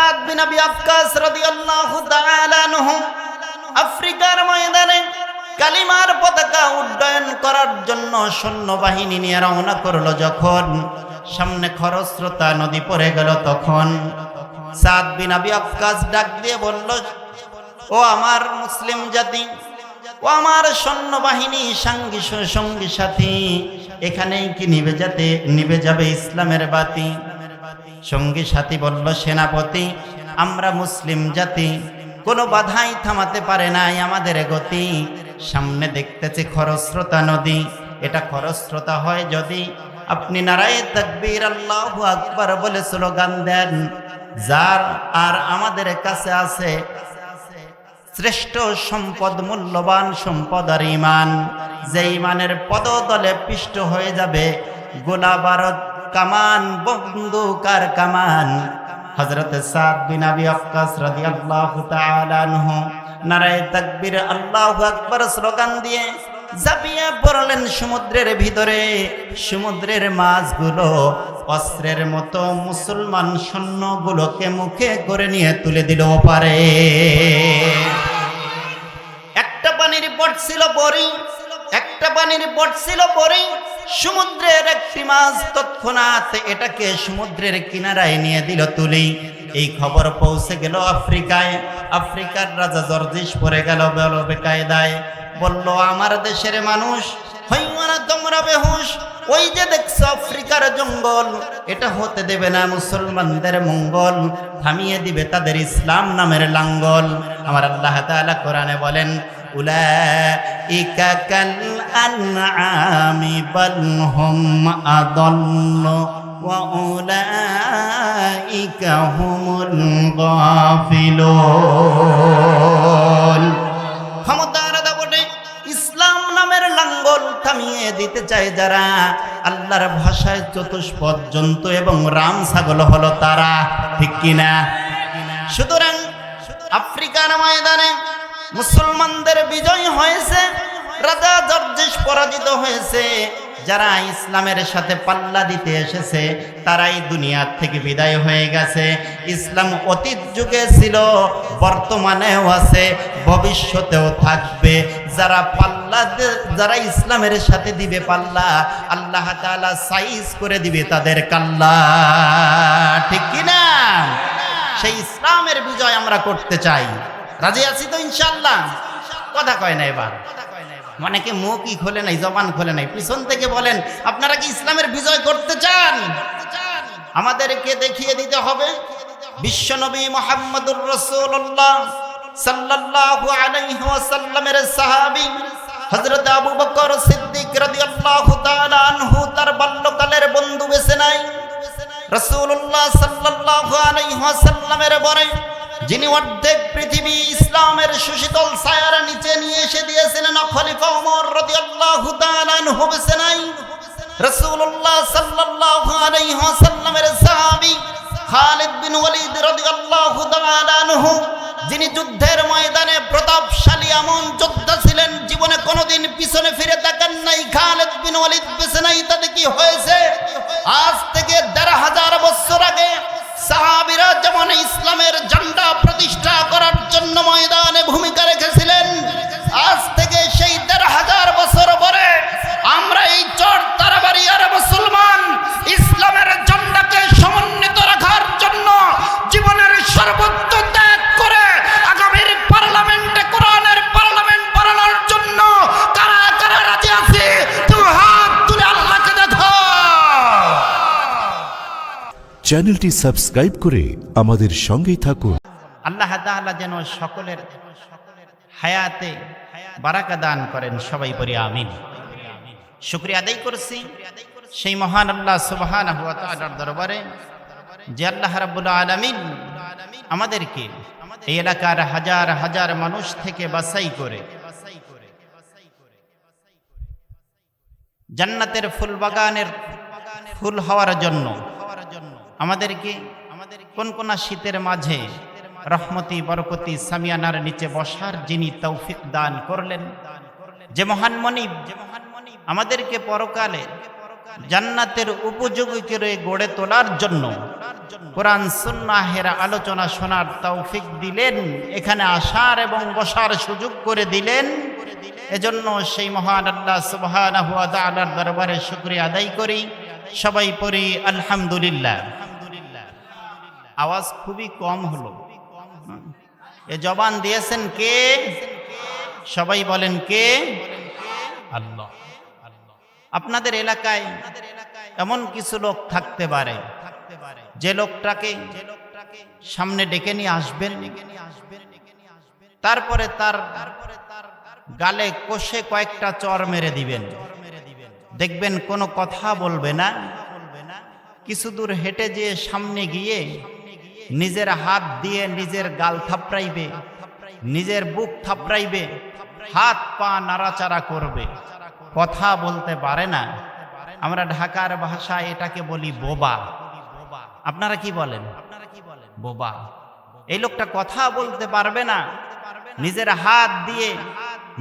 সাদ বিন আবি ওয়াক্কাস রাদিয়াল্লাহু তাআলা আনহু আফ্রিকার ময়দানে কালিমার পতাকা উড্ডয়ন করার জন্য সৈন্যবাহিনী নিয়ে রওনা করলো। যখন সামনে খরস্রোতা নদী পড়ে গেল, তখন সাদ বিন আবি ওয়াক্কাস ডাক দিয়ে বলল, ও আমার মুসলিম জাতি, ও আমার সৈন্যবাহিনী সঙ্গী সাথী, এখানেই কি নিভে যাবে ইসলামের বাতি? সঙ্গী সাথী বলল, সেনাপতি, আমরা মুসলিম জাতি, কোনো বাধাই থামাতে পারে নাই আমাদের গতি। সামনে দেখতেছি খরস্রোতা নদী, এটা খরস্রোতা হয় যদি আপনি নারায়ে তাকবীর আল্লাহু আকবার বলে স্লোগান দেন। যার আর আমাদের কাছে আছে শ্রেষ্ঠ সম্পদ, মূল্যবান সম্পদ আর ঈমান, যে ঈমানের পদতলে পিষ্ট হয়ে যাবে গোলা বারুদ, কামান, বন্দুক আর কামান। হযরত সাদ বিন আবি ওয়াক্কাস রাদিয়াল্লাহু তাআলা আনহু নারায়ে তাকবীর আল্লাহু আকবার স্লোগান দিয়ে ঝাঁপিয়ে পড়লেন সমুদ্রের ভিতরে। সমুদ্রের মাছগুলো অস্ত্রের মতো মুসলমান সৈন্যগুলোকে মুখে করে নিয়ে তুলে দিল পারে। একটা পানির পড়ছিল পরি, সমুদ্রের একটি মাছ তৎক্ষণাৎ এটাকে সমুদ্রের কিনারায় নিয়ে দিল তুলি। এই খবর পৌঁছে গেল আফ্রিকায়। আফ্রিকার রাজা জর্জিস পড়ে গেল বেকায়দায়, বলল, আমার দেশের মানুষ, হইও না তোমরা বেহুশ, ওই যে দেখছো আফ্রিকার জঙ্গল, এটা হতে দেবে না মুসলমানদের মঙ্গল, থামিয়ে দিবে তাদের ইসলাম নামের লাঙ্গল। আমার আল্লাহ তাআলা কোরআনে বলেন, উলাইকা কাল আনআমি বাল হুম আদাল্লু ওয়া উলাইকা হুমুল গাফিলুন। ক্ষমতার দাপটে ইসলাম নামের লাঙ্গল থামিয়ে দিতে চায় যারা, আল্লাহর ভাষায় চতুষ্পদ জন্তু এবং রাম ছাগল হলো তারা, ঠিক কিনা? সুতরাং আফ্রিকার ময়দানে মুসলমানদের বিজয় হয়েছে, রাজা জর্জিস পরাজিত হয়েছে। যারা ইসলামের সাথে পাল্লা দিতে এসেছে তারাই দুনিয়ার থেকে বিদায় হয়ে গেছে। ইসলাম অতীত যুগে ছিল, বর্তমানেও আছে, ভবিষ্যতেও থাকবে। যারা ইসলামের সাথে দিবে পাল্লা, আল্লাহ তাআলা সাইজ করে দিবে তাদের কাল্লা, ঠিক কিনা? সেই ইসলামের বিজয় আমরা করতে চাই। রাজি আছি তো ইনশাআল্লাহ? কথা কয় না এবার, অনেকে মুখই খোলে নাই, জবান খোলে নাই, পিছন থেকে বলেন, আপনারা কি ইসলামের বিজয় করতে চান? আমাদেরকে দেখিয়ে দিতে হবে বিশ্বনবী মুহাম্মদুর রাসূলুল্লাহ সাল্লাল্লাহু আলাইহি ওয়াসাল্লামের সাহাবী হযরত আবু বকর সিদ্দিক রাদিয়াল্লাহু তাআলা আনহু তার বাল্যকালের বন্ধু বেছে নাই। রাসূলুল্লাহ সাল্লাল্লাহু আলাইহি ওয়াসাল্লামের পরে যিনি অর্ধেক পৃথিবী ইসলামের সুশীতল ছায়ার নিচে নিয়ে এসে দিয়েছিলেন, খলিফা ওমর রাদিয়াল্লাহু তাআলা আনহু বেছে নাই। রাসূলুল্লাহ সাল্লাল্লাহু আলাইহি ওয়াসাল্লামের সাহাবী খালিদ বিন ওয়ালিদ রাদিয়াল্লাহু তাআলা আনহু, যিনি যুদ্ধের ময়দানে প্রতাপশালী এমন যোদ্ধা ছিলেন, জীবনে কোনোদিন পিছনে ফিরে তাকান নাই। খালিদ বিন ওয়ালিদ বেছে নাই, তাতে কি হয়েছে? আজ থেকে ১৫০০ বছর আগে সাহাবীরা যেমন ইসলামের ঝান্ডা প্রতিষ্ঠা করার জন্য ময়দানে ভূমিকা রেখেছিলেন, আজ থেকে সেই ১৫০০ বছর পরে আমরা এই চর তারাবাড়িয়ার মুসলমান ইসলামের ঝান্ডাকে সমুন্নত রাখার জন্য জীবনের সর্বোচ্চ ত্যাগ করে আগামীর পার্লামেন্টে কোরআনের পার্লামেন্ট বানানোর জন্য কারা কারা রাজি আছে? তুমি হাত তুলে আল্লাহকে দেখো। চ্যানেলটি সাবস্ক্রাইব করে আমাদের সঙ্গেই থাকুন। আল্লাহ তাআলা যেন সকলের হায়াতে বারাকা দান করেন, সবাই পড়ি আমিন। শুকরিয়া আদায় করছি সেই মহান আল্লাহ সুবহানাহু ওয়া তাআলার দরবারে যে আল্লাহ রাব্বুল আলামিন আমাদেরকে এই এলাকার হাজার হাজার মানুষ থেকে বাছাই করে জান্নাতের ফুল বাগানের ফুল হওয়ার জন্য আমাদেরকে কোন কোন শীতের মাঝে রহমতি বরকতি সামিয়ানার নিচে বসার যিনি তৌফিক দান করলেন, যে মহান মনিব আমাদেরকে পরকালে জান্নাতের উপযোগী করে গড়ে তোলার জন্য কোরআন সুন্নাহের আলোচনা শোনার তৌফিক দিলেন, এখানে আসার এবং বসার সুযোগ করে দিলেন। এজন্য সেই মহান আল্লাহ সুবহানাহু ওয়া তাআলার দরবারে শুকরিয়া আদায় করি। সবাই পড়ি আলহামদুলিল্লাহ। আওয়াজ খুবই কম হলো। এ জবান দিয়েছেন কে? সবাই বলেন কে? আল্লাহ। আপনাদের এলাকায় এমন কিছু লোক থাকতে পারে যে লোকটাকে সামনে ডেকে নিয়ে আসবেন, তারপরে তার গালে কষে কয়েকটা চর মেরে দিবেন, দেখবেন কোনো কথা বলবে না। কিছু দূর হেঁটে যেয়ে সামনে গিয়ে নিজের হাত দিয়ে নিজের গাল থাপড়াইবে, নিজের বুক থাপড়াইবে, হাত পা নাড়াচাড়া করবে, কথা বলতে পারে না। আমরা ঢাকার ভাষায় এটাকে বলি বোবা। আপনারা কি বলেন? বোবা। এই লোকটা কথা বলতে পারবে না, নিজের হাত দিয়ে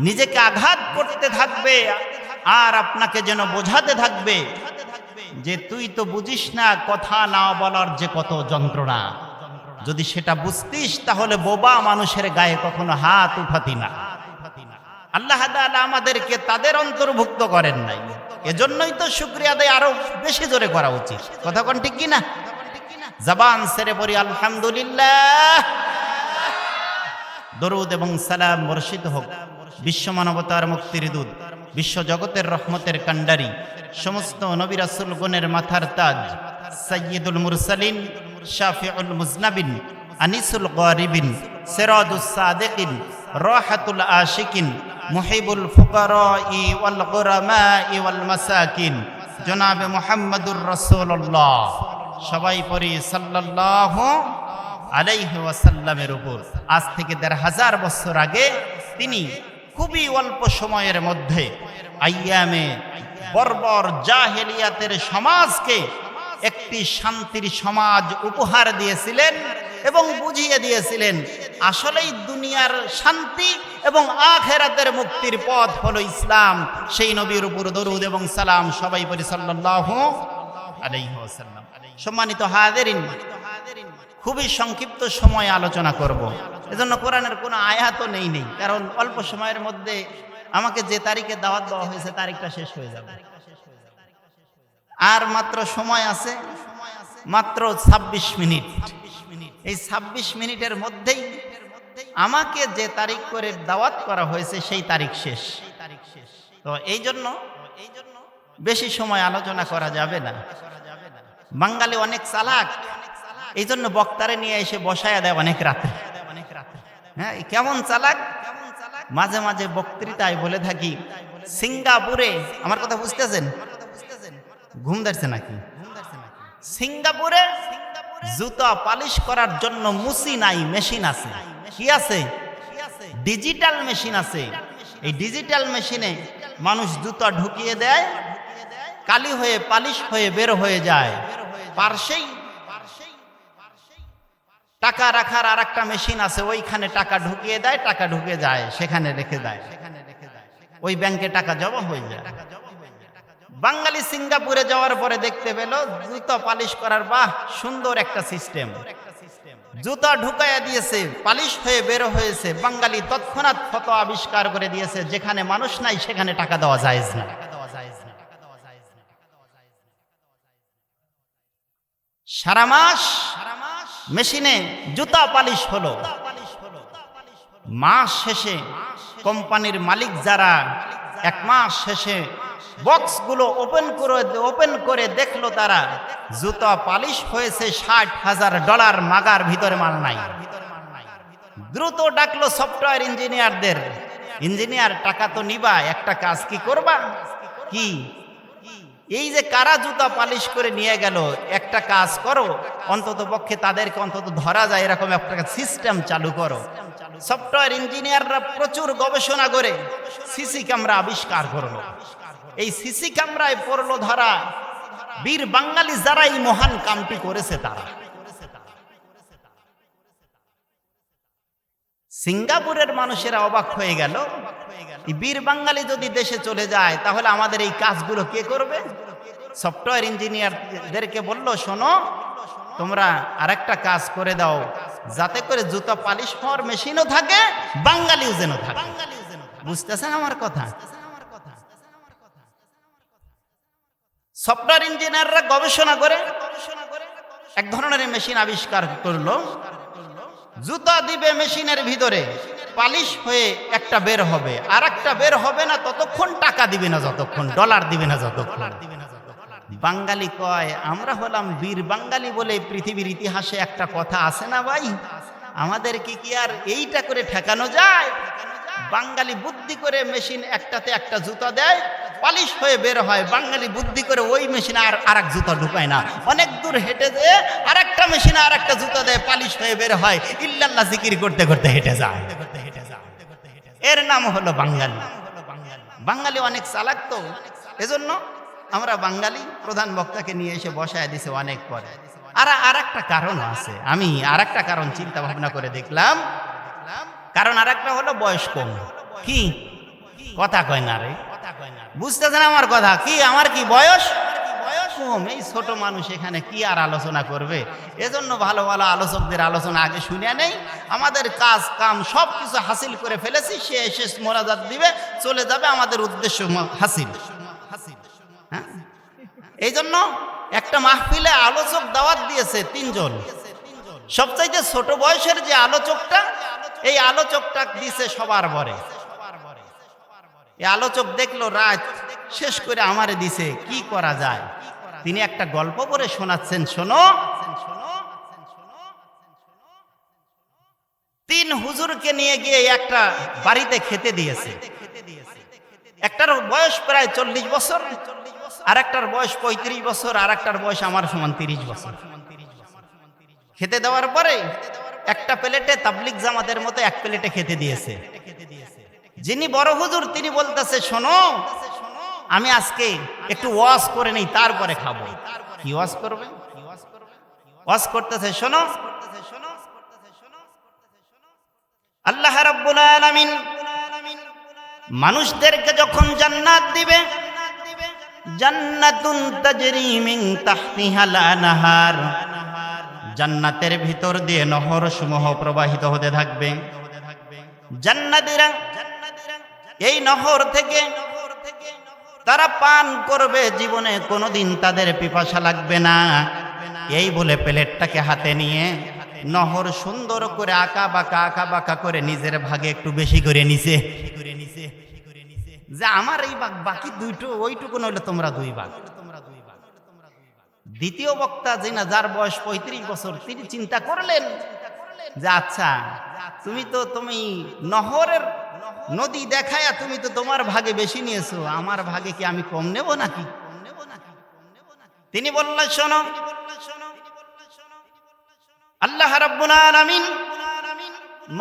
নিজেকে আঘাত করতে থাকবে আর আপনাকে যেন বোঝাতে থাকবে যে তুই তো বুঝিস না কথা না বলার যে কত যন্ত্রণা। যদি সেটা বুঝতিস তাহলে বোবা মানুষের গায়ে কখনো হাত উঠাতি না। আল্লাহ তাআলা আমাদেরকে তাদের অন্তর্ভুক্ত করেন নাই, এজন্যই তো শুকরিয়া আদায় আরো বেশি জোরে করা উচিত। কথা কোন ঠিক কিনা? জবান ছেড়ে পড়ি আলহামদুলিল্লাহ। দরুদ এবং সালাম বর্ষিত হোক বিশ্ব মানবতার মুক্তির দূত, বিশ্ব জগতের রহমতের কান্ডারি, সমস্ত নবী রাসূল গণের মাথার তাজ, সাইয়্যিদুল মুরসালিন, শাফিউল মুজনাবিন, আনিসুল গারিবিন, সিরাজুস সাদিকিন, রাহাতুল আশিকিন, মুহিবুল ফুকারাই ওয়াল গুরামাই ওয়াল মাসাকিন, জনাবে মুহাম্মদুর রাসূলুল্লাহ। সবাই পড়ি সাল্লাল্লাহু আলাইহি ওয়াসাল্লামের উপর। আজ থেকে ১৫০০ বছর আগে তিনি খুবই অল্প সময়ের মধ্যে আইয়ামে বর্বর জাহেলিয়াতের সমাজকে একটি শান্তির সমাজ উপহার দিয়েছিলেন এবং বুঝিয়ে দিয়েছিলেন আসলেই দুনিয়ার শান্তি এবং আখিরাতের মুক্তির পথ হলো ইসলাম। সেই নবীর উপর দরুদ এবং সালাম সবাই পড়ি সাল্লাল্লাহু আলাইহি ওয়াসাল্লাম। সম্মানিত হাজিরিন, খুবই সংক্ষিপ্ত সময় আলোচনা করব, এজন্য কোরআনের কোনো আয়াতও নেই, কারণ অল্প সময়ের মধ্যে আমাকে যে তারিখে দাওয়াত দেওয়া হয়েছে তারিখটা শেষ হয়ে যাবে। আর মাত্র সময় আছে মাত্র ২৬ মিনিট। এই ২৬ মিনিটের মধ্যেই আমাকে যে তারিখ করে দাওয়াত করা হয়েছে সেই তারিখ শেষ। তো এই জন্য বেশি সময় আলোচনা করা যাবে না। বাঙালি অনেক চালাক, এই জন্য বক্তারে নিয়ে এসে বসায়া দেয় অনেক রাতে। হ্যাঁ, কেমন চালাক! মাঝে মাঝে বক্তৃতায় বলে থাকি সিঙ্গাপুরে, আমার কথা বুঝতেছেন? ঘুম ধরছে নাকি? সিঙ্গাপুরে জুতা পালিশ করার জন্য মুসি নাই, মেশিন আছে। কি আছে? ডিজিটাল মেশিন আছে। এই ডিজিটাল মেশিনে মানুষ জুতা ঢুকিয়ে দেয়, কালি হয়ে পালিশ হয়ে বের হয়ে যায়। পার্শ্বেই টাকা রাখার আর একটা মেশিন আছে, ওইখানে টাকা ঢুকিয়ে দেয়, টাকা ঢুকে যায়, সেখানে রেখে দেয়, ওই ব্যাংকে টাকা জমা হয়ে যায়। বাঙালি সিঙ্গাপুরে যাওয়ার পরে দেখতে পেল জুতা পালিশ করার বাহ সুন্দর একটা সিস্টেম। জুতা ঢুকাইয়া দিয়েছে, পালিশ হয়ে বের হয়েছে। বাঙালি তৎক্ষণাৎ ফতোয়া আবিষ্কার করে দিয়েছে যেখানে মানুষ নাই সেখানে টাকা দেওয়া জায়েজ না। সারা মাস মেশিনে জুতা পালিশ হলো। মাস শেষে কোম্পানির মালিক যারা, 1 মাস শেষে বক্সগুলো ওপেন করে দেখলো তারা জুতা পালিশ হয়েছে $60,000, মাগার ভিতরে মাল নাই। দ্রুত ডাকলো সফটওয়্যার ইঞ্জিনিয়ারদের। ইঞ্জিনিয়ার, টাকা তো নিবা, একটা কাজ কি করবা? কি? এই যে কারা জুতা পালিশ করে নিয়ে গেল, একটা কাজ করো, অন্তত পক্ষে তাদেরকে অন্তত ধরা যায় এরকম একটা সিস্টেম চালু করো। সফটওয়্যার ইঞ্জিনিয়াররা প্রচুর গবেষণা করে সিসি ক্যামেরা আবিষ্কার করলো। এই সিসি ক্যামেরায় পড়লো ধরা বীর বাঙালি যারা এই মহান কামটি করেছে তারা। সিঙ্গাপুরের মানুষেরা অবাক হয়ে গেল, বীর বাঙালি যদি দেশে চলে যায় তাহলে আমাদের এই কাজগুলো কে করবে? সফটওয়্যার ইঞ্জিনিয়ারদেরকে বলল, শোনো, তোমরা আরেকটা কাজ করে দাও, যাতে করে জুতা পালিশ হওয়ার মেশিনও থাকে, বাঙালিও যেন থাকে। বুঝতেছেন আমার কথা? সফটওয়্যার ইঞ্জিনিয়াররা গবেষণা করে এক ধরনের মেশিন আবিষ্কার করলো, জুতা দিবে মেশিনের ভিতরে, পালিশ হয়ে একটা বের হবে, আর একটা বের হবে না ততক্ষণ, টাকা দিবে না যতক্ষণ, ডলার দিবে না যতক্ষণ। বাঙালি কয়, আমরা হলাম বীর বাঙালি বলে পৃথিবীর ইতিহাসে একটা কথা আছে না ভাই, আমাদেরকে কি আর এইটা করে ঠেকানো যায়? বাঙালি বুদ্ধি করে মেশিন একটাতে একটা জুতা দেয়, পালিশ হয়ে বের হয়। বাঙালি বুদ্ধি করে ওই মেশিনে আর এক জুতা ঢুকায় না, অনেক দূর হেঁটে যেয়ে আর একটা মেশিনে আর একটা জুতা দেয়, পালিশ হয়ে বের হয়, ইল্লাল্লাহ জিকির করতে করতে হেঁটে যায়। এর নাম হলো বাঙালি। বাঙালি অনেক চালাক তো, এজন্য আমরা বাঙালি প্রধান বক্তাকে নিয়ে এসে বসায় দিছে অনেক পরে। আর একটা কারণ আছে, আমি আর একটা কারণ চিন্তা ভাবনা করে দেখলাম। কারণ আর একটা হলো বয়স কম। কি কথা কয় না রে, বুঝতেছেন আমার কথা? কি আমার কি বয়স কম, এই ছোট মানুষ এখানে কি আর আলোচনা করবে? এজন্য ভালো ভালো আলোচকদের আলোচনা আগে শুনে নেই। আমাদের কাজ কাম সব কিছু হাসিল করে ফেলেছি, সে এসে মোনাজাত দিবে, চলে যাবে, আমাদের উদ্দেশ্য হাসিল। হ্যাঁ, এই জন্য একটা মাহফিলে আলোচক দাওয়াত দিয়েছে 3 জন। সবচাইতে ছোট বয়সের যে আলোচকটা, এই আলোচকটা দিছে সবার বরে। এই আলোচক দেখলো রাত শেষ করে আমারে দিছে, কি করা যায়? তিনি একটা গল্প করে শোনাচ্ছেন, শোনো। 3 হুজুরকে নিয়ে গিয়ে একটা বাড়িতে খেতে দিয়েছে। একটার বয়স প্রায় 40 বছর, আর একটার বয়স 35 বছর, আর একটার বয়স আমার সমান 30 বছর। খেতে দেওয়ার পরে একটা প্লেটে তাবলিগ জামাতের মতো এক প্লেটে খেতে দিয়েছে। যিনি বড় হুজুর তিনি বলতেছে, শোনো, আমি আজকে একটু ওয়াজ করে নেই, তারপরে খাবো। কি ওয়াজ করবে? ওয়াজ করতেছে, শোনো, আল্লাহ রাব্বুল আলামিন মানুষদেরকে যখন জান্নাত দিবে, জান্নাতুন তাজরি মিন তাহতিহাল আনহার, জান্নাতের ভিতর দিয়ে নহর সমূহ প্রবাহিত হতে থাকবে। জান্নাতীরা এই নহর থেকে তারা পান করবে, জীবনে কোনোদিন তাদের পিপাসা লাগবে না। এই বলে প্লেটটাকে হাতে নিয়ে নহর সুন্দর করে আঁকা বাঁকা করে নিজের ভাগে একটু বেশি করে নিছে, যে আমার এই ভাগ বাকি দুইটো, ওইটুকু নইলে তোমরা 2 ভাগ। দ্বিতীয় বক্তা যিনি, যার বয়স 35 বছর, তিনি চিন্তা করলেন যে আচ্ছা, তুমি নহরের নদী দেখায়া তুমি তো তোমার ভাগে বেশি নিয়েছো, আমার ভাগে কি আমি কম নেব নাকি? তিনি বললেন, শোনো, আল্লাহ রাব্বুল আলামিন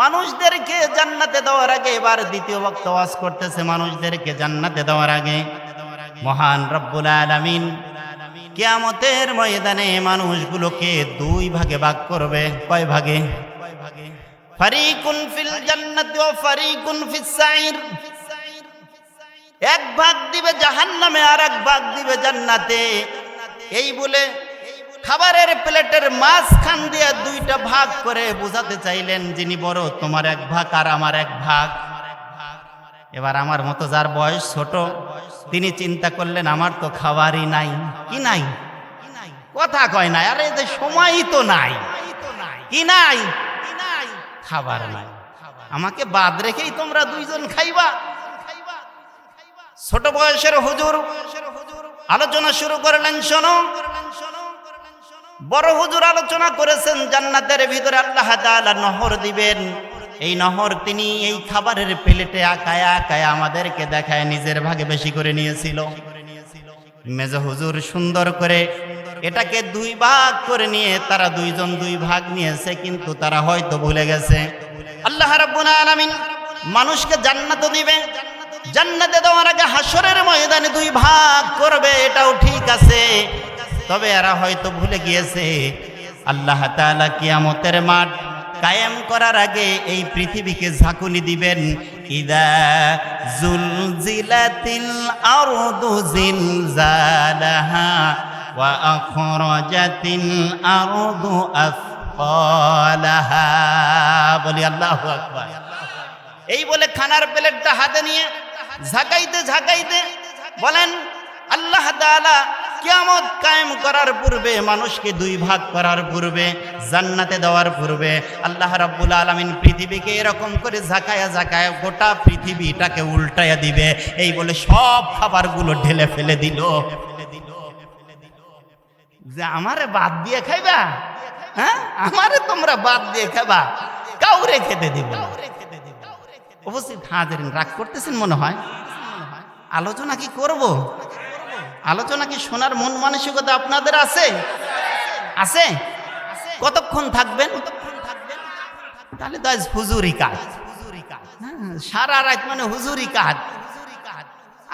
মানুষদেরকে জান্নাতে দেওয়ার আগে, এবার দ্বিতীয় বক্তা ওয়াজ করতেছে, মানুষদেরকে জান্নাতে দেওয়ার আগে মহান রব্বুল আলামিন কিয়ামতের ময়দানে মানুষগুলোকে 2 ভাগে ভাগ করবে। কয় ভাগে? ফারিকুন ফিল জান্নাতি ওয়া ফারিকুন ফিস সাইর। 1 ভাগ দিবে জাহান্নামে, আর 1 ভাগ দিবে জান্নাতে। এই বলে খাবারের প্লেটের মাঝখান দিয়ে 2টা ভাগ করে বোঝাতে চাইলেন, যিনি বড়, তোমার 1 ভাগ আর আমার 1 ভাগ। এবার আমার মতো যার বয়স ছোট, তিনি চিন্তা করলেন, আমার তো খাবারই নাই। কি নাই? কথা কয় না, আরে যে সময়ই তো নাই। কি নাই? খাবার নাই। আমাকে বাদ রেখেই তোমরা 2 জন খাইবা? ছোট বয়সের হুজুর আলোচনা শুরু করলেন, শোনো, বড় হুজুর আলোচনা করেছেন জান্নাতের ভিতরে আল্লাহ তাআলা নহর দিবেন। এই নহর তিনি এই খাবারের প্লেটে আঁকায় আমাদেরকে দেখায় নিজের ভাগে বেশি করে নিয়েছিল। মেজ হুজুর সুন্দর করে এটাকে 2 ভাগ করে নিয়ে তারা 2 জন 2 ভাগ নিয়েছে, কিন্তু তারা হয়তো ভুলে গেছে আল্লাহ রাব্বুল আলামিন মানুষকে জান্নাত দিবে। জান্নাতে দেওয়ার আগে হাসরের ময়দানে 2 ভাগ করবে, এটাও ঠিক আছে, তবে এরা হয়তো ভুলে গিয়েছে আল্লাহ তাআলা কিয়ামতের মাঠ কায়েম করার আগে এই পৃথিবীকে ঝাঁকুনি দিবেন। ইদা জুলজিলাতিল আরদু জিলজালাহা ওয়া আখরাজাতিল আরদু আথকালাহা। বলি আল্লাহু আকবার। এই বলে খানার প্লেটটা হাতে নিয়ে ঝাঁকাইতে ঝাঁকাইতে বলেন, আল্লাহ তাআলা কিয়ামত কায়েম করার পূর্বে, মানুষকে দুই ভাগ করার পূর্বে, জান্নাতে দেওয়ার পূর্বে আল্লাহ রাব্বুল আলামিন পৃথিবীকে এরকম করে ঝাঁকায়া ঝাঁকায়া গোটা পৃথিবীটাকে উল্টায়া দিবে। এই বলে সব খাবারগুলো ঢেলে ফেলে দিল। যে আমারে বাদ দিয়ে খাইবা, হ্যাঁ আমারে তোমরা বাদ দিয়ে খাবা, কাউরে খেতে দিব। উপস্থিত হাজিরিন, রাগ করতেছেন মনে হয়। আলোচনা কি করব? আলোচনা কি শোনার মন মানসিকতা আপনাদের আছে? আছে? কতক্ষণ থাকবেন? তাহলে তো আজ হুজুরি কাজ, সারা রাত মানে হুজুরি কাজ।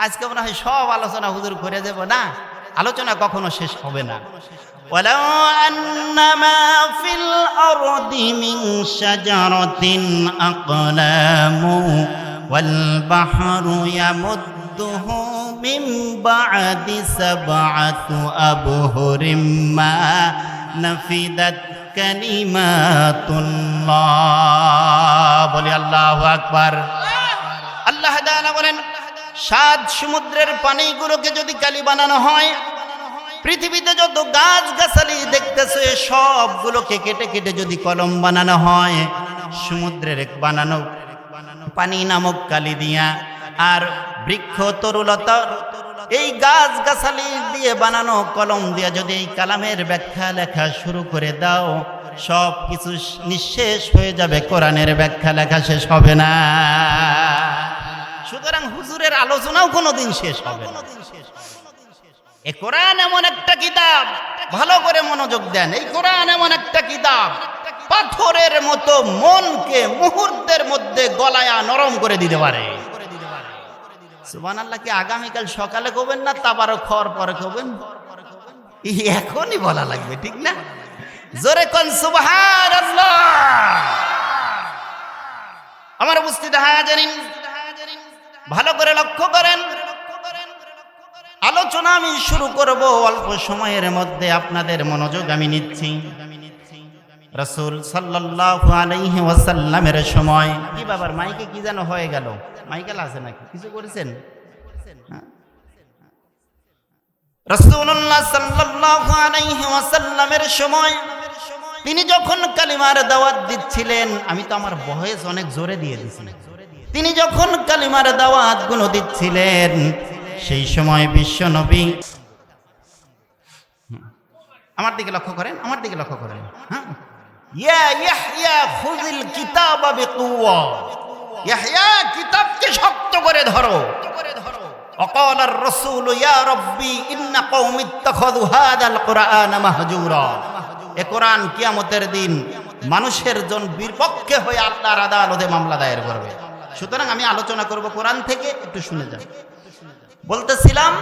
আজকে মনে হয় সব আলোচনা হুজুর করে দেব না, আলোচনা কখনো শেষ হবে না। ওয়ালাউ আন্নামা ফিল আরদি মিন শাজারাতিন আকলামু ওয়াল বাহরু ইয়ামুদ্দুহু মিন বা'দি সাব'আতি আবহুরিম মা নাফিদাত কালিমাতুল্লাহ। বলি আল্লাহু আকবার। আল্লাহ তাআলা বলেন, 7 সমুদ্রের পানিগুলোকে যদি কালি বানানো হয়, পৃথিবীতে যত গাছ গাছালি দেখতেছে সবগুলোকে কেটে কেটে যদি কলম বানানো হয়, সমুদ্রের বানানো পানি নামক কালি দিয়া, আর বৃক্ষ তরুলতা এই গাছ গাছালি দিয়ে বানানো কলম দিয়া যদি এই কালামের ব্যাখ্যা লেখা শুরু করে দাও, সব কিছু নিঃশেষ হয়ে যাবে, কোরআনের ব্যাখ্যা লেখা শেষ হবে না। সুতরাং হুজুরের আলোচনাও কোনোদিন শেষ হবে না। এই কোরআন এমন একটা কিতাব, ভালো করে মনোযোগ দেন। এই কোরআন এমন একটা কিতাব, পাথরের মতো মনকে মুহূর্তের মধ্যে গলায়া নরম করে দিতে পারে। সুবহানাল্লাহ। কি আগামীকাল সকালে কবেন না তাবারক হওয়ার পরে কবেন? এখনই বলা লাগবে, ঠিক না? জোরে কোন সুবহানাল্লাহ। আমার উপস্থিত হাজিরিন, ভালো করে লক্ষ্য করেন। আলোচনা আমি শুরু করব, অল্প সময়ের মধ্যে আপনাদের মনোযোগ আমি নিচ্ছি। রাসূল সাল্লাল্লাহু আলাইহি ওয়াসাল্লামের সময়, কি বাবার মাইকে কি যেন হয়ে গেল? মাইকেল আছে নাকি? কিছু করেছেন? রাসূলুল্লাহ সাল্লাল্লাহু আলাইহি ওয়াসাল্লামের সময় তিনি যখন কালিমার দাওয়াত দিচ্ছিলেন, আমি তো আমার ভয়েস অনেক জোরে দিয়ে দিছি, তিনি যখন কালিমার দাওয়াত গুলো দিচ্ছিলেন, সেই সময় বিশ্ব নবী, আমার দিকে লক্ষ্য করেন, আমার দিকে লক্ষ্য করেন। হ্যাঁ, ইয়া ইয়াহইয়া খুযিল কিতাবা বিকুওয়া, ইয়াহইয়া কিতাবকে শক্ত করে ধরো। وقال الرسول يا ربي إن قوم اتخذوا هذا القرآن مهجورا। এ কোরআন কিয়ামতের দিন মানুষের জন বিপক্ষে হয়ে আল্লাহর আদালতে মামলা দায়ের করবে। সুতরাং আমি আলোচনা করব কোরআন থেকে, একটু শুনে যান। বলতেছিলাম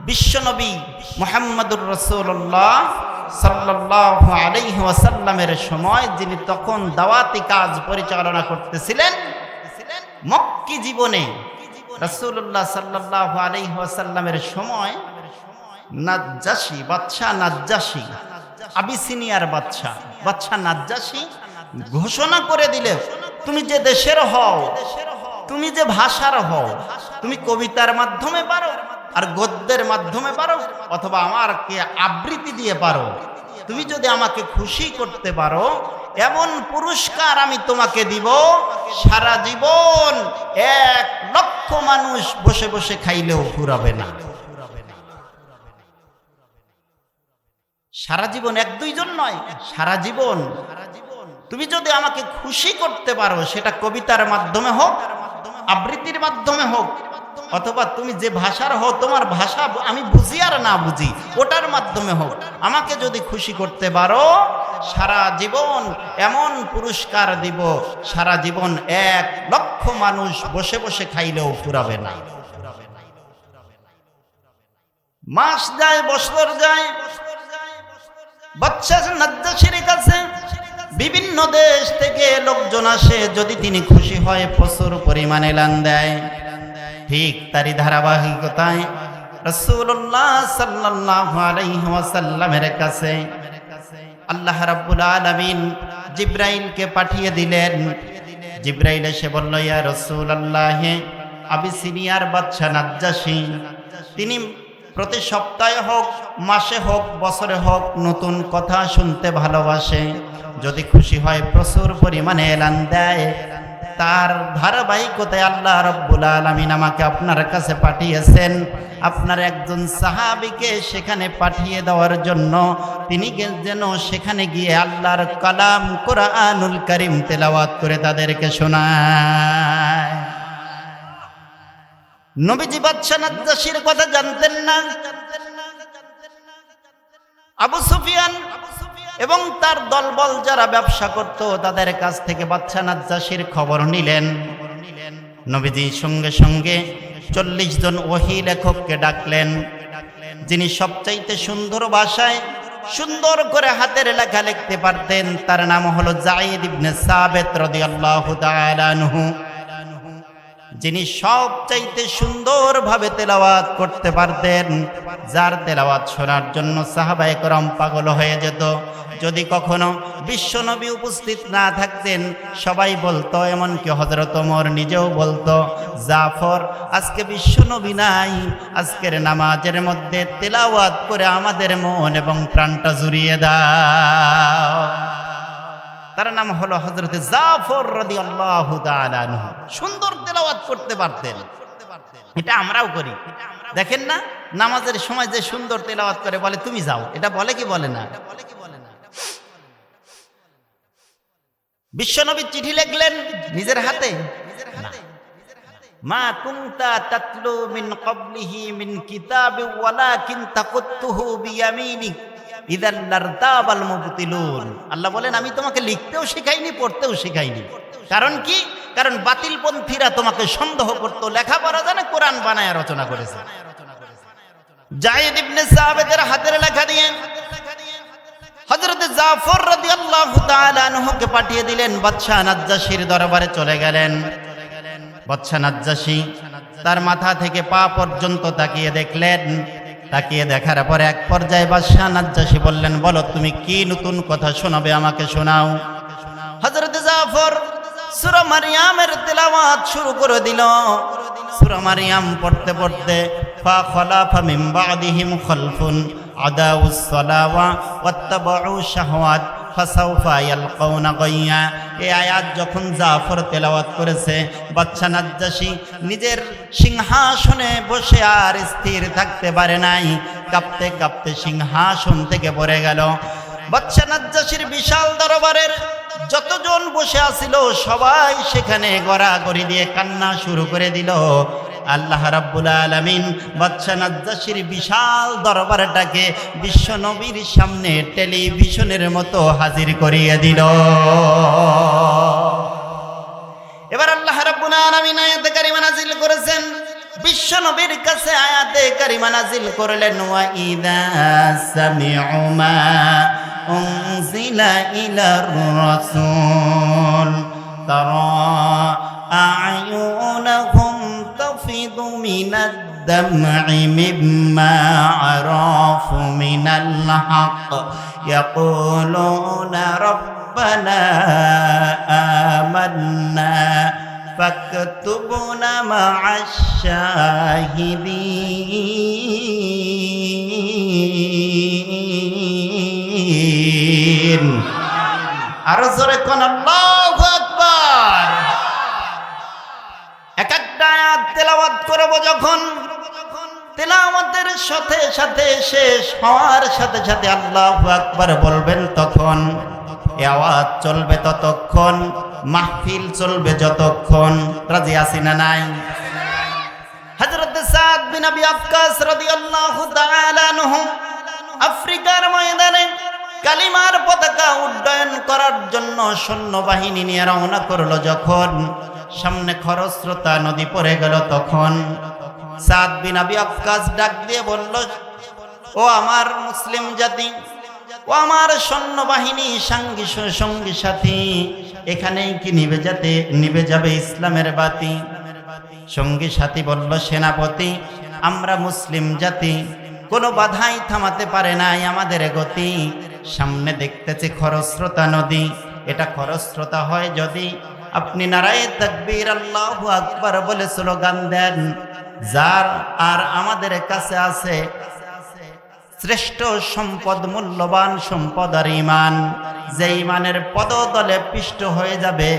বিশ্বনবী মুহাম্মদুর রাসূলুল্লাহ সাল্লাল্লাহু আলাইহি ওয়াসাল্লামের সময়, যিনি তখন দাওয়াতি কাজ পরিচালনা করতেছিলেন, মক্কি জীবনে রাসূলুল্লাহ সাল্লাল্লাহু আলাইহি ওয়াসাল্লামের সময় নাজ্জাশী, বাদশা নাজ্জাশী, আবিসিনিয়ার বাদশা নাজ্জাশী ঘোষণা করে দিলে, তুমি যে দেশের হও, তুমি যে ভাষার হও, তুমি কবিতার মাধ্যমে পারো আর গদ্যের মাধ্যমে পারো, অথবা আমাকে আবৃত্তি দিয়ে পারো, তুমি যদি আমাকে খুশি করতে পারো, এমন পুরস্কার আমি তোমাকে দিব, সারা জীবন 1 লক্ষ মানুষ বসে বসে খাইলেও ফুরাবে না। সারা জীবন, 1-2 জন নয়, সারা জীবন তুমি যদি আমাকে খুশি করতে পারো, সেটা কবিতার মাধ্যমে হোক, আবৃত্তির মাধ্যমে হোক, অথবা তুমি যে ভাষার হও, তোমার ভাষা আমি বুঝি আর না বুঝি, ওটার মাধ্যমে হোক, আমাকে যদি খুশি করতে পারো, সারা জীবন এমন পুরস্কার দিব, সারা জীবন 1 লক্ষ মানুষ বসে বসে খাইলেও ফুরাবে না। মাস যায়, বছর যায়, বাদশা নাজ্জাশীর কাছে বিভিন্ন দেশ থেকে লোকজন আসে, যদি তিনি খুশি হয় প্রচুর পরিমাণে এলান দেয়। ঠিক তারই ধারাবাহিকতায় রাসূলুল্লাহ সাল্লাল্লাহু আলাইহি ওয়াসাল্লামের কাছে আল্লাহ রাব্বুল আলামিন জিবরাইলকে পাঠিয়ে দিলেন। জিবরাইল এসে বলল, ইয়া রাসূলুল্লাহ, আবিসিনিয়ার বাদশা নাজ্জাশী তিনি প্রতি সপ্তাহে হোক, মাসে হোক, বছরে হোক নতুন কথা শুনতে ভালোবাসে। যদি খুশি হয় প্রচুর পরিমাণে এলান দেয়। তার ধারাবাহিকতায় আল্লাহ রাব্বুল আলামিন আমাকে আপনার কাছে পাঠিয়েছেন আপনার একজন সাহাবীকে সেখানে পাঠিয়ে দেওয়ার জন্য। তিনি যেন সেখানে গিয়ে আল্লাহর কালাম কোরআনুল কারীম তেলাওয়াত করে তাদেরকে শোনায়। নবীজি বাদশা নাজ্জাশীর কথা জানতেন না। আবু সুফিয়ান এবং তার দলবল যারা ব্যবসা করত তাদের কাছ থেকে বাদশা নাজ্জাশীর খবর নিলেন। নবীজি সঙ্গে সঙ্গে 40 জন ওহী লেখককে ডাকলেন, যিনি সবচাইতে সুন্দর ভাষায় সুন্দর করে হাতের লেখা লিখতে পারতেন। তার নাম হলো যায়েদ ইবনে সাবিত রাদিয়াল্লাহু তাআলা আনহু, যিনি সবচাইতে সুন্দরভাবে তেলাওয়াত করতে পারতেন, যার তেলাওয়াত শোনার জন্য সাহাবায়ে কেরাম পাগল হয়ে যেত। যদি কখনো বিশ্বনবী উপস্থিত না থাকতেন সবাই বলতো, এমনকি হযরত ওমর নিজেও বলতো, জাফর আজকে বিশ্বনবী নাই, আজকের নামাজের মধ্যে তেলাওয়াত করে আমাদের মন এবং প্রাণটা জুড়িয়ে দাও। তার নাম হলো হযরত জাফর রাদিয়াল্লাহু তাআলা আনহু। সুন্দর তেলাওয়াত করতে পারতেন। এটা আমরাও করি, দেখেন না, নামাজের সময় যে সুন্দর তেলাওয়াত করে বলে তুমি যাও, এটা বলে কি বলে না? বিশ্বনবী চিঠি লিখলেন নিজের হাতে, মা কুনতা তাতলু মিন ক্বাবলিহি মিন কিতাবি ওয়ালাকিন তাকুতুহু বিয়ামিনিক ইযাল লারতাবাল মুবতিলুন। আল্লাহ বলেন, আমি তোমাকে লিখতেও শেখাইনি, পড়তেও শেখাইনি। কারণ কি? কারণ বাতিলপন্থীরা তোমাকে সন্দেহ করত, লেখাপড়া জানে, কোরআন বানায় রচনা করেছে। যায়েদ ইবনে সাবিতের হাতের লেখা দিয়ে হযরত জাফর রাদিয়াল্লাহু তাআলা আনহুকে পাঠিয়ে দিলেন। বাদশা নাজ্জাশীর দরবারে চলে গেলেন। বাদশা নাজ্জাশী তার মাথা থেকে পা পর্যন্ত তাকিয়ে দেখলেন। তাকিয়ে দেখার পরে এক পর্যায়ে বাদশা নাজ্জাশী বললেন, বলো তুমি কি নতুন কথা শোনাবে, আমাকে শোনাও। হযরত জাফর সূরা মারইয়ামের তেলাওয়াত শুরু করে দিল। সূরা মারইয়াম পড়তে পড়তে ফা খলাফা মিন বাদিহিম খলফুন আদাউস সালাওয়া ওয়াত্তাবাউ শাহওয়াত ফাসাউফা ইয়ালকাউনা গায়্যা। এই আয়াত যখন জাফর তেলাওয়াত করেছে, বাদশা নাজ্জাশী নিজের সিংহাসনে বসে আর স্থির থাকতে পারে নাই। কাঁপতে কাঁপতে সিংহাসন থেকে পড়ে গেল। বাদশা নাজ্জাশীর বিশাল দরবারের যতজন বসে আছিল সবাই সেখানে গড়াগড়ি দিয়ে কান্না শুরু করে দিল। আল্লাহ রাব্বুল আলামিন বাদশা নাজ্জাশীর বিশাল দরবারটাকে বিশ্বনবীর সামনে টেলিভিশনের মতো হাজির করিয়ে দিল। এবার আল্লাহ রাব্বুল আলামিন আয়াতে কারিমা নাযিল করেছেন। বিশ্বনবীর কাছে আয়াতে কারিমা নাযিল করলেন, ওয়া ইযা সামি'ু মা উনজিলা ইলার রাসূল তারা আ'য়ুনাহুম তাফিদু মিনাদ দাম'i মিম্মা আরাফু মিনাল হক ইয়াকুলুনা রাব্বানা আমান্না ফাকতুবনা মা'আশ শাহিদিন। আরো জোরে কোন আল্লাহু আকবার। এক একটা আয়াত তেলাওয়াত করব যখন, তেলাওয়াতের সাথে সাথে শেষ হওয়ার সাথে সাথে আল্লাহু আকবার বলবেন, তখন এই আওয়াজ চলবে ততক্ষণ, মাহফিল চলবে যতক্ষণ। রাজি আছি না নাই? হযরত সাদ বিন আবি ওয়াক্কাস রাদিয়াল্লাহু তাআলা আনহু আফ্রিকার ময়দানে কালিমার পতাকা উড্ডয়ন করার জন্য সৈন্যবাহিনী নিয়ে রওনা করলো। যখন সামনে খরস্রোতা নদী পড়ে গেল, তখন সাদ বিন আবি ওয়াক্কাস ডাক দিয়ে বলল, ও আমার মুসলিম জাতি, ও আমার সৈন্যবাহিনী, সঙ্গী সাথী, এখানেই কি নিভে যাবে ইসলামের বাতি? সঙ্গী সাথী বলল, সেনাপতি, আমরা মুসলিম জাতি, কোনো বাধাই থামাতে পারে নাই আমাদের গতি। সামনে দেখতেছি খরস্রোতা নদী, এটা খরস্রোতা হয় যদি আপনি নারায়ে তাকবীর আল্লাহু আকবার বলে স্লোগান দেন। যার আর আমাদের কাছে আছে শ্রেষ্ঠ সম্পদ, মূল্যবান সম্পদ আর ঈমান, যে ঈমানের পদতলে পিষ্ট হয়ে যাবে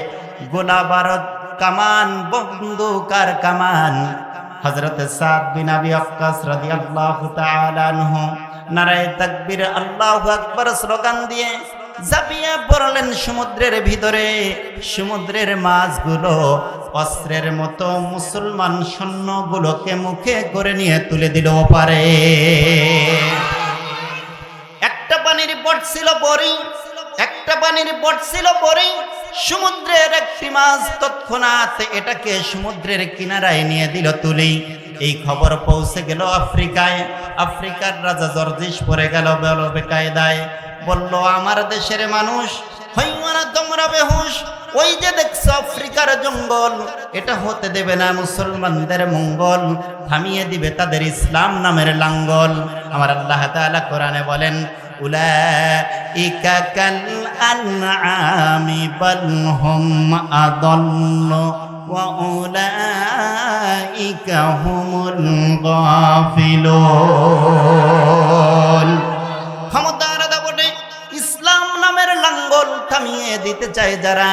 গোলা বারুদ, কামান, বন্দুক আর কামান। হযরত সাদ বিন আবি ওয়াক্কাস রাদিয়াল্লাহু তাআলা আনহু নারায়ে তাকবীর আল্লাহু আকবার স্লোগান দিয়ে ঝাঁপিয়ে পড়লেন সমুদ্রের ভিতরে। সমুদ্রের মাছগুলো অস্ত্রের মতো মুসলমান সৈন্যগুলোকে মুখে করে নিয়ে তুলে দিল ওপারে। একটা পানির পট ছিল বড়ি, একটা পানির পট ছিল বড়ি। সমুদ্রের একটি মাছ তৎক্ষণাৎ এটাকে সমুদ্রের কিনারায় নিয়ে দিল তুলি। এই খবর পৌঁছে গেল আফ্রিকায়। আফ্রিকার রাজা জর্জিস পড়ে গেল বেকায়দায়, বলল, আমার দেশের মানুষ হইও না তোমরা বেহুশ, ওই যে দেখছো আফ্রিকার জঙ্গল, এটা হতে দেবে না মুসলমানদের মঙ্গল, থামিয়ে দিবে তাদের ইসলাম নামের লাঙ্গল। আমার আল্লাহ তাআলা কোরআনে বলেন, উলাইকা কাল আনআমি বাল হুম আদাল্লু ওয়া উলাইকা হুমুল গাফিলুন। ক্ষমতার দাপটে ইসলাম নামের লাঙ্গল থামিয়ে দিতে চায় যারা,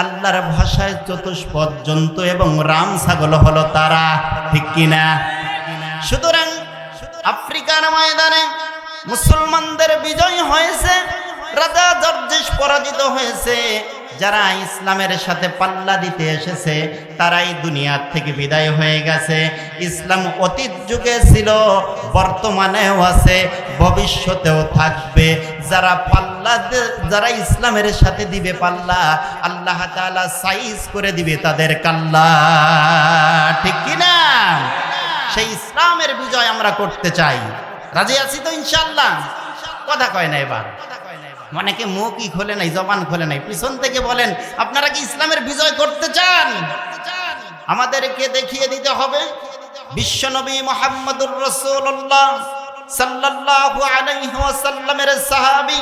আল্লাহর ভাষায় চতুষ্পদ জন্তু এবং রাম ছাগল হলো তারা, ঠিক কিনা? সুতরাং আফ্রিকার ময়দানে মুসলমানদের বিজয় হয়েছে, রাজা জর্জিস পরাজিত হয়েছে। যারা ইসলামের সাথে পাল্লা দিতে এসেছে তারাই দুনিয়ার থেকে বিদায় হয়ে গেছে। ইসলাম অতীত যুগে ছিল, বর্তমানেও আছে, ভবিষ্যতেও থাকবে। যারা ইসলামের সাথে দিবে পাল্লা, আল্লাহ তাআলা সাইজ করে দিবে তাদের কাল্লা, ঠিক কিনা? সেই ইসলামের বিজয় আমরা করতে চাই। রাজি আছি তো ইনশাআল্লাহ? কথা কয় না এবার, অনেকে মুখই খোলে নাই, জবান খোলে নাই, পিছন থেকে বলেন, আপনারা কি ইসলামের বিজয় করতে চান? আমাদেরকে দেখিয়ে দিতে হবে বিশ্বনবী মুহাম্মদুর রাসূলুল্লাহ সাল্লাল্লাহু আলাইহি ওয়াসাল্লামের সাহাবী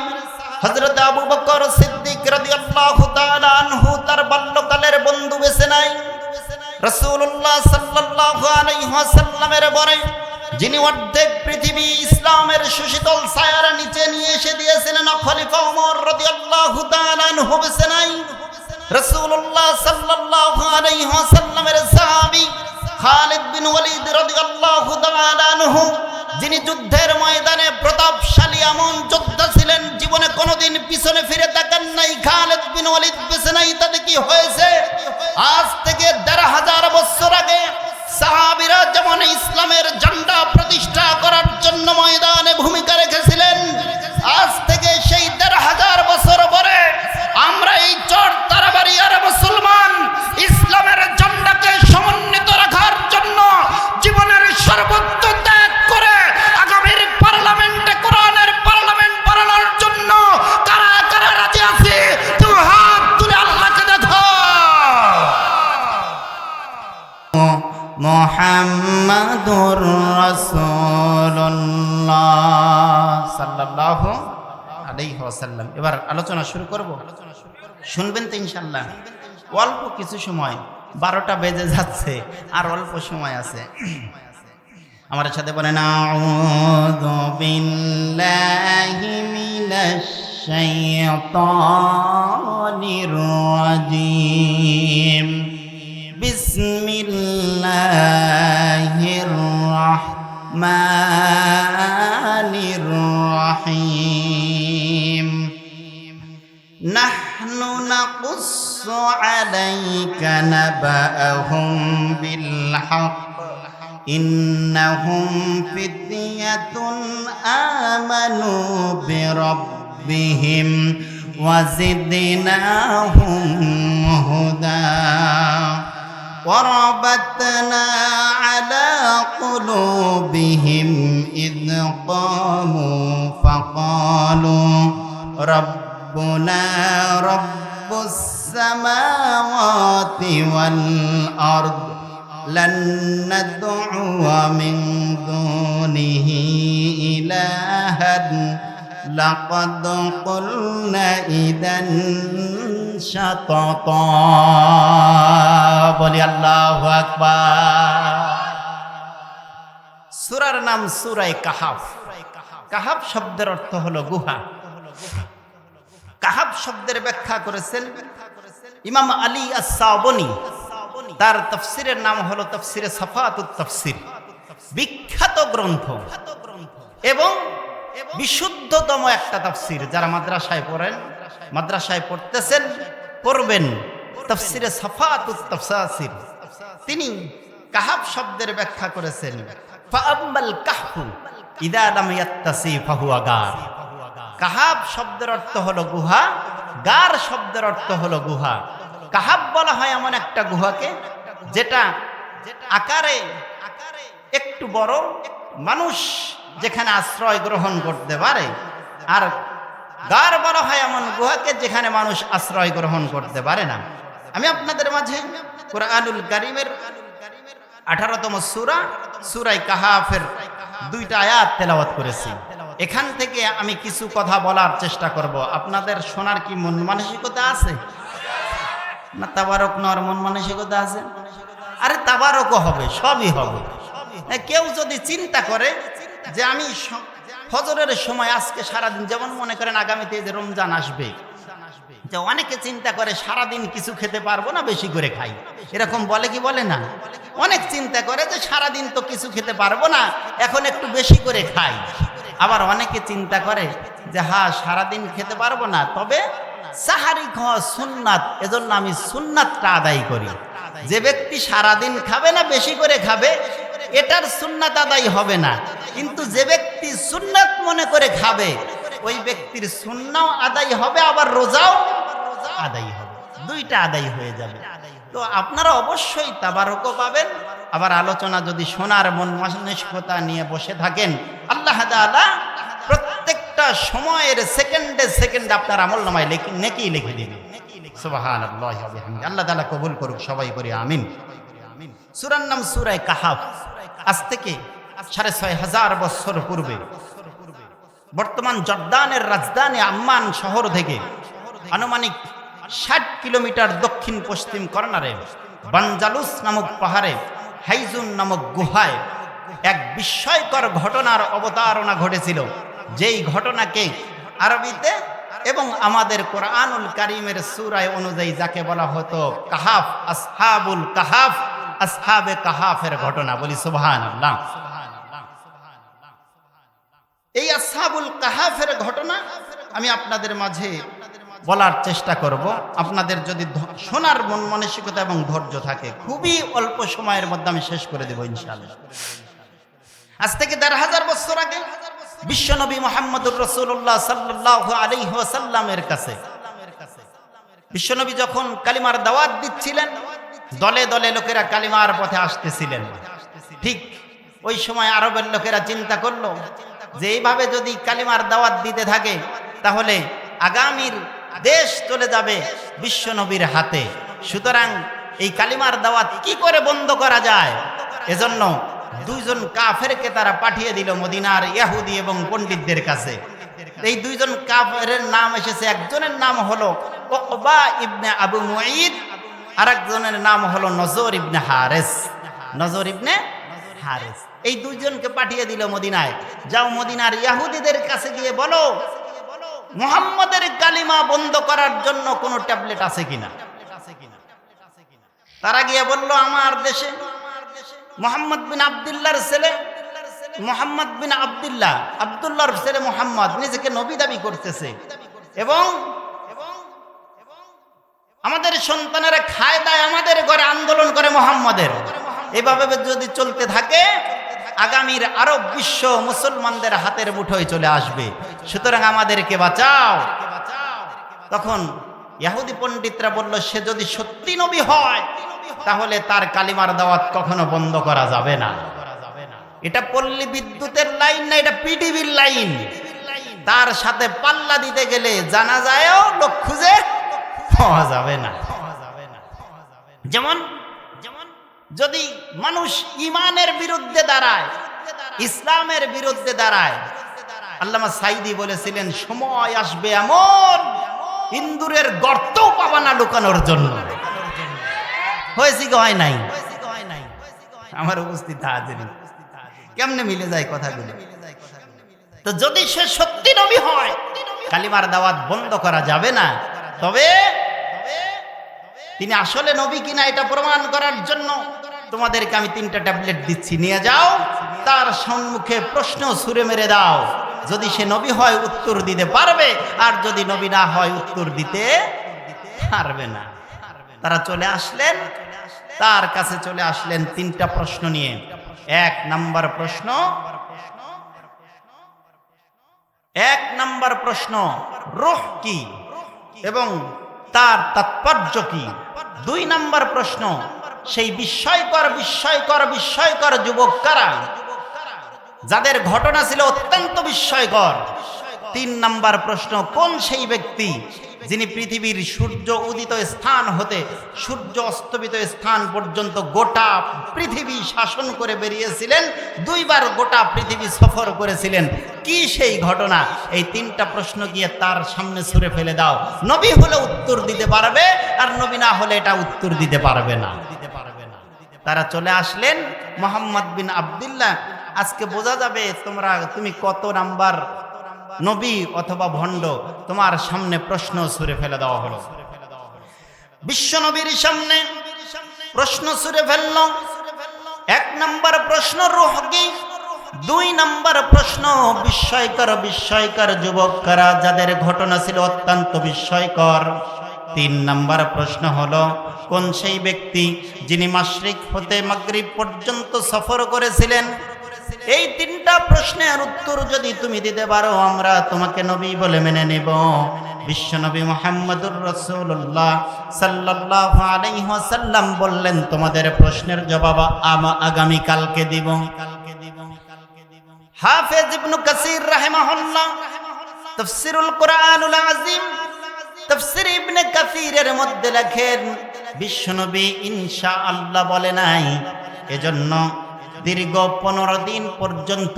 হযরত আবু বকর সিদ্দিক রাদিয়াল্লাহু তাআলা আনহু তার বাল্যকালের বন্ধু বেছে নাই। রাসূলুল্লাহ সাল্লাল্লাহু আলাইহি ওয়াসাল্লামের পরে যিনি অর্ধেক পৃথিবী ইসলামের সুশীতল ছায়ার নিচে নিয়ে এসে দিয়েছিলেন, খলিফা ওমর রাদিয়াল্লাহু তাআলা আনহু বেছে নাই। রাসূলুল্লাহ সাল্লাল্লাহু আলাইহি ওয়াসাল্লামের সাহাবী খালিদ বিন ওয়ালিদ রাদিয়াল্লাহু তাআলা আনহু, যিনি যুদ্ধের ময়দানে প্রতাপশালী এমন যোদ্ধা ছিলেন, জীবনে কোনোদিন পিছনে ফিরে তাকান নাই, খালিদ বিন ওয়ালিদ বেছে নাই। তাতে কি হয়েছে? আজ থেকে ১৫০০ বছর আগে সাহাবীরা যেমন ইসলামের ঝান্ডা প্রতিষ্ঠা করার জন্য ময়দানে ভূমিকা রেখেছিলেন, আজ থেকে সেই ১৫০০ বছর পরে আমরা এই চর তারাবাড়িয়ার মুসলমান ইসলামের ঝান্ডাকে সমুন্নত রাখার জন্য জীবনের সর্বোচ্চ ত্যাগ করে আগামীর পার্লামেন্টে কোরআনের পার্লামেন্ট বানানোর জন্য কারা কারা রাজি আছে? তুমি হাত তুলে আল্লাহকে দেখো। মুহাম্মাদুর রাসূলুল্লাহ সাল্লাল্লাহু আলাইহি ওয়াসাল্লাম। এবার আলোচনা শুরু করব, শুনবেন তো ইনশাআল্লাহ? অল্প কিছু সময়, 12টা বেজে যাচ্ছে, আর অল্প সময় আছে। আমার সাথে বলেন, আউযু বিল্লাহি মিনাশ শাইতানির রাজীম, বিসমিল্লাহির রাহমানির রাহিম। নাহনু নাকুসসু আলাইকা নাবাআহুম বিল হক, ইন্নাহুম ফিতয়াতুন আমানু বিরাব্বিহিম ওয়া জিদনাহুম হুদা। وربطنا على قلوبهم إذ قاموا فقالوا ربنا رب السماوات والأرض لن ندعو من دونه إلها لقد قلنا إذا شططا বলি আল্লাহু আকবার। সূরার নাম সূরা কাহাফ। কাহাফ শব্দের অর্থ হলো গুহা। কাহাফ শব্দের ব্যাখ্যা করেছেন ইমাম আলী আস-সাবনী। তার তাফসীরের নাম হলো তাফসীরে সাফাতুত তাফসীর, বিখ্যাত গ্রন্থ এবং বিশুদ্ধতম একটা তাফসীর। যারা মাদ্রাসায় পড়েন, মাদ্রাসায় পড়তেছেন, পড়বেন তাফসীরে সাফাতুত তাফসীর। তিনি কাহাফ শব্দের ব্যাখ্যা করেছেন ফাআম্মাল কাহফু ইদা লাম ইয়াত্তাসি ফাহুয়া গার। কাহাফ শব্দের অর্থ হলো গুহা, গার শব্দের অর্থ হলো গুহা। কাহাফ বলা হয় এমন একটা গুহাকে যেটা আকারে একটু বড়, মানুষ যেখানে আশ্রয় গ্রহণ করতে পারে। আর গার বলা হয় এমন গুহাকে যেখানে মানুষ আশ্রয় গ্রহণ করতে পারে না। আমি আপনাদের মাঝে কুরআনুল কারীমের 18তম সূরা সূরা কাহাফের 2টা আয়াত তেলাওয়াত করেছি। এখান থেকে আমি কিছু কথা বলার চেষ্টা করব। আপনাদের শোনার কি মন মানসিকতা আছে না? তাবারক নেওয়ার মন মানসিকতা আছে? আরে তাবারকও হবে, সবই হবে। কেউ যদি চিন্তা করে যে আমি ফজরের সময় আজকে সারাদিন, যেমন মনে করেন আগামীতে যে রমজান আসবে, যে অনেকে চিন্তা করে সারাদিন কিছু খেতে পারবো না, বেশি করে খাই, এরকম বলে কি বলে না? অনেক চিন্তা করে যে সারাদিন তো কিছু খেতে পারবো না, এখন একটু বেশি করে খাই। আবার অনেকে চিন্তা করে যে হ্যাঁ সারাদিন খেতে পারবো না, তবে সাহারি খাওয়া সুন্নাত, এজন্য আমি সুন্নাতটা আদায় করি। যে ব্যক্তি সারাদিন খাবে না, বেশি করে খাবে, এটার সুন্নাত আদায় হবে না। কিন্তু যে ব্যক্তি সুন্নাত মনে করে খাবে, ওই ব্যক্তির সুন্নাও আদায় হবে, আবার রোজাও আদায় হবে, 2টা আদায় হয়ে যাবে। তো আপনারা অবশ্যই তাবারকও পাবেন। আবার আলোচনা যদি শোনার মন মানসিকতা নিয়ে বসে থাকেন, আল্লাহ তাআলা প্রত্যেকটা সময়ের সেকেন্ডে সেকেন্ডে আপনার আমলনামায় নেকি লিখে দিবেন। সুবহানাল্লাহি ওয়া বিহামদিহি। আল্লাহ তাআলা কবুল করুক, সবাই করি আমিন। সূরার নাম সূরা কাহাফ। আজ থেকে 6500 বছর পূর্বে বর্তমান জর্দানের রাজধানী আম্মান শহর থেকে আনুমানিক 60 কিলোমিটার দক্ষিণ পশ্চিম কর্নারে বানজালুস নামক পাহাড়ে হাইজুন নামক গুহায় এক বিস্ময়কর ঘটনার অবতারণা ঘটেছিল। যেই ঘটনাকে আরবিতে এবং আমাদের কোরআনুল কারীমের সূরায় অনুযায়ী যাকে বলা হতো কাহাফ, আসহাবুল কাহাফ, আসহাবে কাহাফের ঘটনা। বলি সুবহানাল্লাহ। এই আসহাবুল কাহাফের ঘটনা আমি আপনাদের মাঝে বলার চেষ্টা করব। আপনাদের যদি শোনার মন মানসিকতা এবং ধৈর্য থাকে, খুবই অল্প সময়ের মধ্যে আমি শেষ করে দেব ইনশাআল্লাহ। আজ থেকে 1500 বছর আগে বিশ্বনবী মুহাম্মদুর রাসূলুল্লাহ সাল্লাল্লাহু আলাইহি ওয়াসাল্লামের কাছে বিশ্বনবী যখন কালিমার দাওয়াত দিচ্ছিলেন, দলে দলে লোকেরা কালিমার পথে আসতেছিলেন। ঠিক ওই সময় আরবের লোকেরা চিন্তা করলো যে এইভাবে যদি কালিমার দাওয়াত দিতে থাকে, তাহলে আগামীর দেশ চলে যাবে বিশ্বনবীর হাতে। সুতরাং এই কালিমার দাওয়াত কি করে বন্ধ করা যায়? এজন্য 2 জন কাফেরকে তারা পাঠিয়ে দিল মদিনার ইহুদি এবং পণ্ডিতদের কাছে। এই 2 জন কাফেরের নাম এসেছে। একজনের নাম হলো উকবা ইবনে আবু মুঈদ, আরেকজনের নাম হলো নজর ইবনে হারিস। নজর ইবনে হারিস এই 2 জনকে পাঠিয়ে দিল মদিনায়। যাও মদিনার ইহুদিদের কাছে গিয়ে বলো মুহাম্মাদের কালিমা বন্ধ করার জন্য কোনো ট্যাবলেট আছে কিনা। তারা গিয়ে বলল আমার দেশে মুহাম্মদ বিন আব্দুল্লাহর ছেলে মুহাম্মদ বিন আব্দুল্লাহ, আব্দুল্লাহর ছেলে মুহাম্মদ নিজেকে নবী দাবি করতেছে, এবং আমাদের সন্তানেরা খায় দায় আমাদের ঘরে আন্দোলন করে মুহাম্মাদের। এভাবে যদি চলতে থাকে আগামীর আরব বিশ্ব মুসলমানদের হাতের মুঠোয় চলে আসবে। সুতরাং আমাদেরকে বাঁচাও। তখন ইহুদি পণ্ডিতরা বলল সে যদি সত্যি নবী হয় তাহলে তার কালিমার দাওয়াত কখনো বন্ধ করা যাবে না। এটা পল্লী বিদ্যুতের লাইন না, এটা পিটিভির লাইন। তার সাথে পাল্লা দিতে গেলে জানা যায়ও লোক খুঁজে পাওয়া যাবে না। যেমন যদি মানুষ ইমানের বিরুদ্ধে দাঁড়ায়, ইসলামের বিরুদ্ধে দাঁড়ায়, আল্লামা সাইদি বলেছিলেন সময় আসবে এমন ইন্দুরের গর্তও পাবা না লুকানোর জন্য। হয়েছে কি হয় নাই? আমার উপস্থিত হাজির কেমনে মিলে যায় কথাগুলো। তো যদি সে সত্যি নবী হয়, কালিমার দাওয়াত বন্ধ করা যাবে না। তবে তিনি আসলে নবী কিনা এটা প্রমাণ করার জন্য তোমাদেরকে আমি 3টা ট্যাবলেট দিচ্ছি, নিয়ে যাও, তার সম্মুখে প্রশ্ন ছুঁড়ে মেরে দাও। যদি সে নবী হয় উত্তর দিতে পারবে, আর যদি নবী না হয় উত্তর দিতে পারবে না। তারা চলে আসলেন, তার কাছে চলে আসলেন 3টা প্রশ্ন নিয়ে। 1 নাম্বার প্রশ্ন, 1 নাম্বার প্রশ্ন, রূহ কি এবং তার তাৎপর্য কি। 2 নাম্বার প্রশ্ন, সেই বিস্ময়কর যুবক কারা, যাদের ঘটনা ছিল অত্যন্ত বিস্ময়কর। 3 নাম্বার প্রশ্ন, কোন সেই ব্যক্তি যিনি পৃথিবীর সূর্য উদিত স্থান হতে সূর্য অস্তমিত স্থান পর্যন্ত গোটা পৃথিবী শাসন করে বেরিয়েছিলেন, 2 বার গোটা পৃথিবী সফর করেছিলেন। কি সেই ঘটনা? এই 3টা প্রশ্ন গিয়ে তার সামনে ছুঁড়ে ফেলে দাও। নবী হলে উত্তর দিতে পারবে, আর নবী না হলে এটা উত্তর দিতে পারবে না। তারা চলে আসলেন। মুহাম্মদ বিন আব্দুল্লাহ, আজকে বোঝা যাবে তুমি কত নাম্বার নবী অথবা ভণ্ড। তোমার সামনে প্রশ্ন ছুঁড়ে ফেলে দেওয়া হলো। বিশ্ব নবীর সামনে প্রশ্ন ছুঁড়ে ফেলল। 1 নাম্বার প্রশ্ন, রূহ কি। 2 নাম্বার প্রশ্ন, বিস্ময়কর যুবক কারা, যাদের ঘটনা ছিল অত্যন্ত বিস্ময়কর। 3 নাম্বার প্রশ্ন হলো, কোন সেই ব্যক্তি যিনি মাশরিক হতে মাগরিব পর্যন্ত সফর করেছিলেন। এই 3টা প্রশ্নের উত্তর যদি তুমি দিতে পারো, আমরা তোমাকে নবী বলে মেনে নেব। বিশ্বনবী মুহাম্মদুর রাসূলুল্লাহ সাল্লাল্লাহু আলাইহি ওয়াসাল্লাম বললেন, তোমাদের প্রশ্নের জবাব আগামী কালকে দিব। হাফেজ ইবনে কাসির রাহিমাহুল্লাহ তাফসীরুল কুরআনুল আযীম, তাফসীর ইবনে কাসিরের মধ্যে লেখেন, বিশ্বনবী ইনশাআল্লাহ বলে নাই, এজন্য দীর্ঘ 15 দিন পর্যন্ত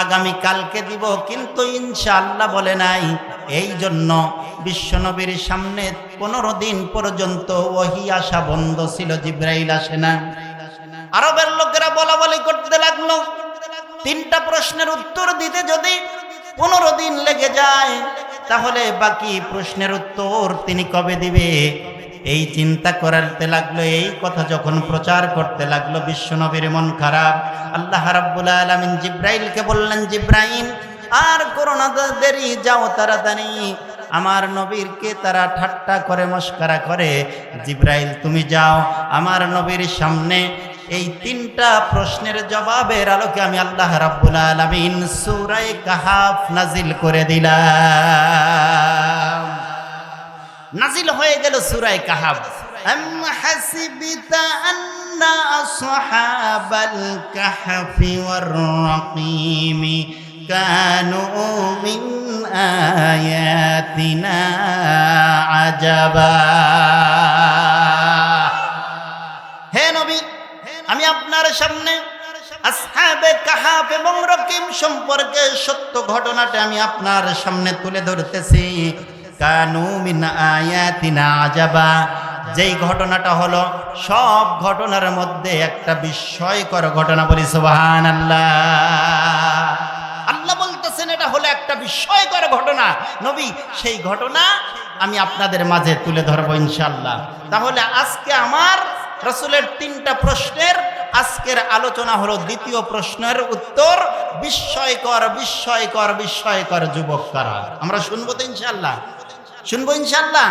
আগামী কালকে দিব, কিন্তু ইনশাআল্লাহ বলে নাই। এই জন্য বিশ্বনবীর সামনে 15 দিন পর্যন্ত ওহী আসা বন্ধ ছিল, জিবরাইল আসে না। আরবের লোকেরা বলা বলি করতে লাগলো, 3টা প্রশ্নের উত্তর দিতে যদি 15 দিন লেগে যায়, তাহলে বাকি প্রশ্নের উত্তর তিনি কবে দিবে? এই চিন্তা করতে লাগলো। এই কথা যখন প্রচার করতে লাগলো, বিশ্বনবীর মন খারাপ। আল্লাহ রাব্বুল আলামিন জিবরাইলকে বললেন, জিবরাইল আর করো না, দেরি, যাও তাড়াতাড়ি। আমার নবীরকে তারা ঠাট্টা করে মস্করা করে। জিবরাইল তুমি যাও, আমার নবীর সামনে এই 3টা প্রশ্নের জবাবের আলোকে আমি আল্লাহ রাব্বুল আলামিন সূরা কাহাফ নাজিল করে দিলাম। নাজিল হয়ে গেল সূরা কাহাফ। আম হাসিবিতা আন্না আসহাবাল কাহফি ওয়ার রাকিমি কানু মিন আয়াতিনা আজাবা। হে নবী, আমি আপনার সামনে আসহাবে কাহাফ এবং রকিম সম্পর্কে সত্য ঘটনাটা আমি আপনার সামনে তুলে ধরতেছি। কানু মিন আয়াতিনা আজাবা, যেই ঘটনাটা হলো সব ঘটনার মধ্যে একটা বিস্ময়কর ঘটনা। বলি সুবহানাল্লাহ। আল্লাহ বলতেছেন এটা হলো একটা বিস্ময়কর ঘটনা। নবী, সেই ঘটনা আমি আপনাদের মাঝে তুলে ধরবো ইনশাআল্লাহ। তাহলে আজকে আমার রাসূলের 3টা প্রশ্নের আজকের আলোচনা হলো 2য় প্রশ্নের উত্তর, বিস্ময়কর যুবক কারা। আমরা শুনবো তো ইনশাআল্লাহ, শুনবো ইনশাআল্লাহ।